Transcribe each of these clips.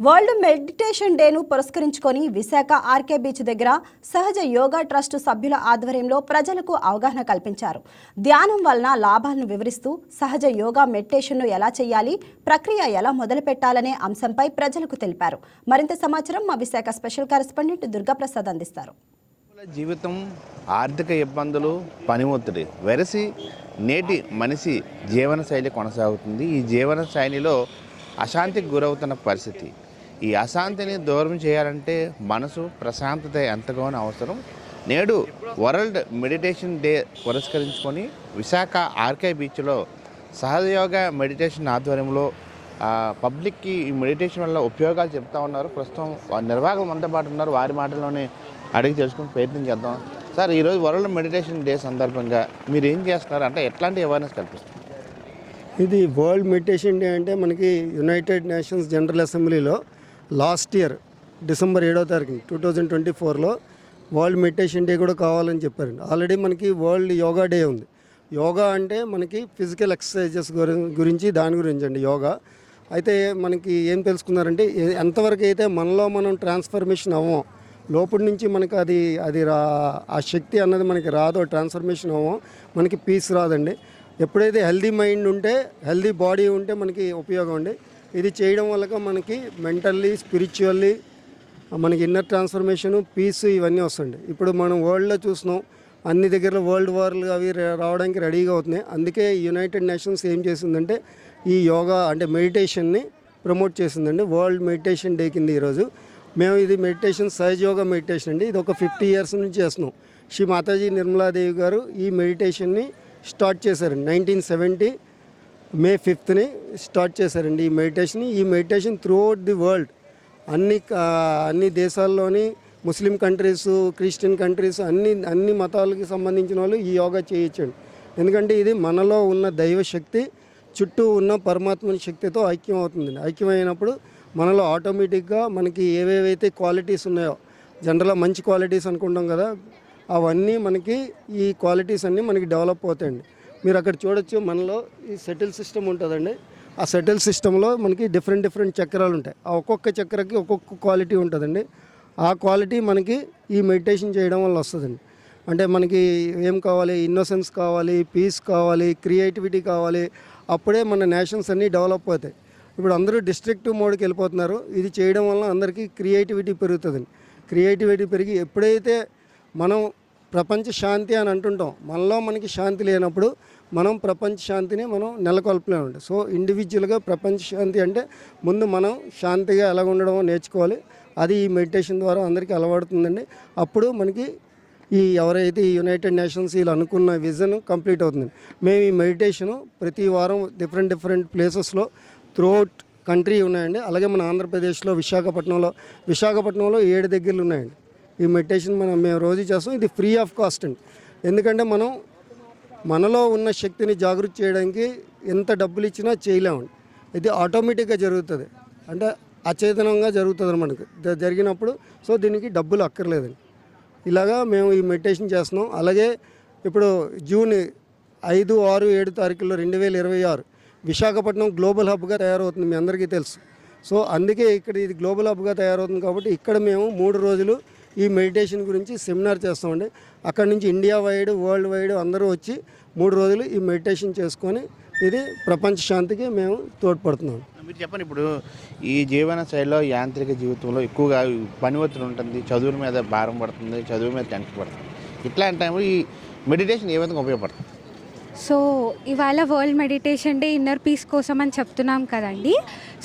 World meditation డేను పురస్కరించుకొని Visakha RK beach దగ్గర సహజ యోగా ట్రస్ట్ సభ్యుల ఆధ్వర్యంలో ప్రజలకు అవగాహన కల్పించారు. ధ్యానం వలన లాభాలను వివరిస్తూ సహజ యోగా మెడిటేషన్ను ఎలా చేయాలి, ప్రక్రియ ఎలా మొదలు పెట్టాలనే అంశంపై ప్రజలకు తెలిపారు. మరింత సమాచారం మా విశాఖ స్పెషల్ కరెస్పాండెంట్ దుర్గాప్రసాద్ అందిస్తారు. జీవితం, ఆర్థిక ఇబ్బందులు, పని ఒత్తిడి వెరసి నేటి మనిషి జీవన శైలి కొనసాగుతుంది. ఈ జీవన శైలిలో అశాంతికి గురవుతున్న పరిస్థితి. ఈ అశాంతిని దూరం చేయాలంటే మనసు ప్రశాంతత ఎంతగానో అవసరం. నేడు వరల్డ్ మెడిటేషన్ డే పురస్కరించుకొని విశాఖ ఆర్కే బీచ్లో సహజయోగ మెడిటేషన్ ఆధ్వర్యంలో పబ్లిక్కి ఈ మెడిటేషన్ వల్ల ఉపయోగాలు చెప్తా ఉన్నారు. ప్రస్తుతం నిర్వాహకులు మనతో పాటు ఉన్నారు. వారి మాటల్లోనే అడిగి తెలుసుకుని ప్రయత్నం చేద్దాం. సార్, ఈరోజు వరల్డ్ మెడిటేషన్ డే సందర్భంగా మీరు ఏం చేస్తున్నారు, అంటే ఎట్లాంటి అవేర్నెస్ కల్పిస్తారు? ఇది వరల్డ్ మెడిటేషన్ డే అంటే మనకి యునైటెడ్ నేషన్స్ జనరల్ అసెంబ్లీలో లాస్ట్ ఇయర్ డిసెంబర్ 7వ తారీఖు 2024లో వరల్డ్ మెడిటేషన్ డే కూడా కావాలని చెప్పారండి. ఆల్రెడీ మనకి వరల్డ్ యోగా డే ఉంది. యోగా అంటే మనకి ఫిజికల్ ఎక్సర్సైజెస్ గురించి దాని గురించి అండి యోగా. అయితే మనకి ఏం తెలుసుకున్నారంటే ఎంతవరకు అయితే మనలో మనం ట్రాన్స్ఫర్మేషన్ అవ్వం, లోపటి నుంచి మనకి అది ఆ శక్తి అన్నది మనకి రాదో, ట్రాన్స్ఫర్మేషన్ అవ్వం, మనకి పీస్ రాదండి. ఎప్పుడైతే హెల్దీ మైండ్ ఉంటే, హెల్దీ బాడీ ఉంటే మనకి ఉపయోగం అండి. ఇది చేయడం వల్ల మనకి మెంటల్లీ, స్పిరిచువల్లీ మనకి ఇన్నర్ ట్రాన్స్ఫర్మేషను, పీస్ ఇవన్నీ వస్తుంది. ఇప్పుడు మనం వరల్డ్లో చూస్తున్నాం, అన్ని దగ్గరలో వరల్డ్ వార్లు అవి రావడానికి రెడీగా అవుతున్నాయి. అందుకే యునైటెడ్ నేషన్స్ ఏం చేసిందంటే ఈ యోగా అంటే మెడిటేషన్ని ప్రమోట్ చేసిందండి. వరల్డ్ మెడిటేషన్ డే కింద ఈరోజు మేము ఇది మెడిటేషన్ సహజ యోగా మెడిటేషన్ అండి. ఇది ఒక 50 years నుంచి చేస్తున్నాం. శ్రీ మాతాజీ నిర్మలాదేవి గారు ఈ మెడిటేషన్ని స్టార్ట్ చేశారండి. 1970 May 5th స్టార్ట్ చేశారండి ఈ మెడిటేషన్ త్రూఅవుట్ ది వరల్డ్ అన్ని దేశాల్లోని ముస్లిం కంట్రీస్, క్రిస్టియన్ కంట్రీస్, అన్ని మతాలకి సంబంధించిన వాళ్ళు ఈ యోగా చేయొచ్చండి. ఎందుకంటే ఇది మనలో ఉన్న దైవశక్తి చుట్టూ ఉన్న పరమాత్మని శక్తితో ఐక్యం అవుతుందండి. ఐక్యమైనప్పుడు మనలో ఆటోమేటిక్గా మనకి ఏవేవైతే క్వాలిటీస్ ఉన్నాయో, జనరల్గా మంచి క్వాలిటీస్ అనుకుంటాం కదా, అవన్నీ మనకి ఈ క్వాలిటీస్ అన్నీ మనకి డెవలప్ అవుతాయండి. మీరు అక్కడ చూడొచ్చు, మనలో ఈ సెటిల్ సిస్టమ్ ఉంటుందండి. ఆ సెటిల్ సిస్టంలో మనకి డిఫరెంట్ చక్రాలు ఉంటాయి. ఆ ఒక్కొక్క చక్రకి ఒక్కొక్క క్వాలిటీ ఉంటుందండి. ఆ క్వాలిటీ మనకి ఈ మెడిటేషన్ చేయడం వల్ల వస్తుందండి. అంటే మనకి ఏం కావాలి, ఇన్నోసెన్స్ కావాలి, పీస్ కావాలి, క్రియేటివిటీ కావాలి. అప్పుడే మన నేషన్స్ అన్నీ డెవలప్ అవుతాయి. ఇప్పుడు అందరూ డిస్ట్రక్టివ్ మోడ్కి వెళ్ళిపోతున్నారు. ఇది చేయడం వల్ల అందరికీ క్రియేటివిటీ పెరుగుతుందండి. క్రియేటివిటీ పెరిగి ఎప్పుడైతే మనం ప్రపంచ శాంతి అని అంటుంటాం, మనలో మనకి శాంతి లేనప్పుడు మనం ప్రపంచ శాంతిని మనం నెలకొల్పలేమండి. సో ఇండివిజువల్గా ప్రపంచ శాంతి అంటే ముందు మనం శాంతిగా ఎలా ఉండడం నేర్చుకోవాలి. అది ఈ మెడిటేషన్ ద్వారా అందరికీ అలవాడుతుందండి. అప్పుడు మనకి ఎవరైతే ఈ యునైటెడ్ నేషన్స్ వీళ్ళు అనుకున్న విజన్ కంప్లీట్ అవుతుంది. మేము ఈ మెడిటేషను ప్రతి వారం డిఫరెంట్ ప్లేసెస్లో త్రూఅవుట్ కంట్రీ ఉన్నాయండి. అలాగే మన ఆంధ్రప్రదేశ్లో విశాఖపట్నంలో 7 దగ్గరలు ఉన్నాయండి. ఈ మెడిటేషన్ మేము రోజు చేస్తాం. ఇది ఫ్రీ ఆఫ్ కాస్ట్ అండి. ఎందుకంటే మనలో ఉన్న శక్తిని జాగృతి చేయడానికి ఎంత డబ్బులు ఇచ్చినా చేయలేమండి. ఇది ఆటోమేటిక్గా జరుగుతుంది, అంటే అచేతనంగా జరుగుతుంది మనకు జరిగినప్పుడు. సో దీనికి డబ్బులు అక్కర్లేదండి. ఇలాగా మేము ఈ మెడిటేషన్ చేస్తున్నాం. అలాగే ఇప్పుడు జూన్ 5, 6, 7 తారీఖుల్లో 2026 విశాఖపట్నం గ్లోబల్ హబ్గా తయారవుతుంది, మీ అందరికీ తెలుసు. సో అందుకే ఇక్కడ ఇది గ్లోబల్ హబ్గా తయారవుతుంది కాబట్టి ఇక్కడ మేము 3 రోజులు ఈ మెడిటేషన్ గురించి సెమినార్ చేస్తామండి. అక్కడ నుంచి ఇండియా వైడ్, వరల్డ్ వైడ్ అందరూ వచ్చి 3 రోజులు ఈ మెడిటేషన్ చేసుకొని ఇది ప్రపంచ శాంతికి మేము తోడ్పడుతున్నాం. మీరు చెప్పండి, ఇప్పుడు ఈ జీవన శైలిలో, యాంత్రిక జీవితంలో ఎక్కువగా పని ఒత్తిడి ఉంటుంది, చదువుల మీద భారం పడుతుంది, చదువు మీద టెన్షన్ పడుతుంది. ఇట్లాంటి టైంలో ఈ మెడిటేషన్ ఏ విధంగా ఉపయోగపడుతుంది? సో ఇవాళ world meditation day inner peace కోసం అని చెప్తున్నాం కదండి.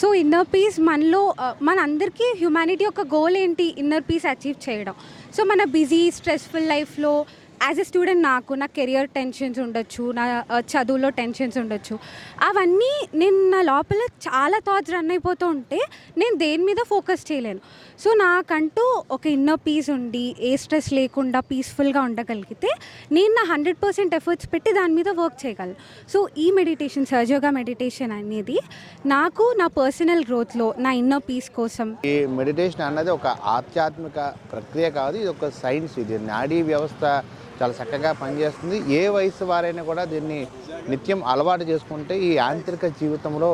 సో ఇన్నర్ పీస్ మనలో మనందరికీ హ్యుమానిటీ యొక్క గోల్ ఏంటి, ఇన్నర్ పీస్ అచీవ్ చేయడం. సో మన బిజీ స్ట్రెస్ఫుల్ లైఫ్లో యాజ్ ఎ స్టూడెంట్ నా కెరియర్ టెన్షన్స్ ఉండొచ్చు, నా చదువులో టెన్షన్స్ ఉండొచ్చు. అవన్నీ నా లోపల చాలా థాట్స్ రన్ అయిపోతూ ఉంటే నేను దేని మీద ఫోకస్ చేయలేను. సో నాకంటూ ఒక ఇన్నర్ పీస్ ఉండి ఏ స్ట్రెస్ లేకుండా పీస్ఫుల్గా ఉండగలిగితే నేను నా 100% ఎఫర్ట్స్ పెట్టి దాని మీద వర్క్ చేయగలను. సో ఈ మెడిటేషన్, సహజయోగా మెడిటేషన్ అనేది నాకు నా పర్సనల్ గ్రోత్లో, నా ఇన్నర్ పీస్ కోసం. ఈ మెడిటేషన్ అన్నది ఒక ఆధ్యాత్మిక ప్రక్రియ కాదు, ఇది ఒక సైన్స్. ఇది నాడీ వ్యవస్థ చాలా చక్కగా పనిచేస్తుంది. ఏ వయసు వారైనా కూడా దీన్ని నిత్యం అలవాటు చేసుకుంటే ఈ యాంత్రిక జీవితంలో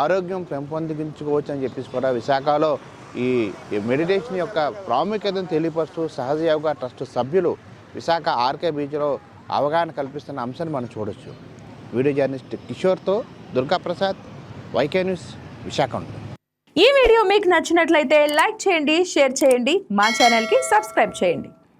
ఆరోగ్యం పెంపొందించుకోవచ్చు అని చెప్పేసి కూడా విశాఖలో ఈ మెడిటేషన్ యొక్క ప్రాముఖ్యతను తెలియపరుస్తూ సహజ యోగా ట్రస్ట్ సభ్యులు విశాఖ ఆర్కే బీచ్లో అవగాహన కల్పిస్తున్న అంశాన్ని మనం చూడొచ్చు. వీడియో జర్నలిస్ట్ కిషోర్తో దుర్గాప్రసాద్, వైకే న్యూస్, విశాఖ. ఈ వీడియో మీకు నచ్చినట్లయితే లైక్ చేయండి, షేర్ చేయండి, మా ఛానల్కి సబ్స్క్రైబ్ చేయండి.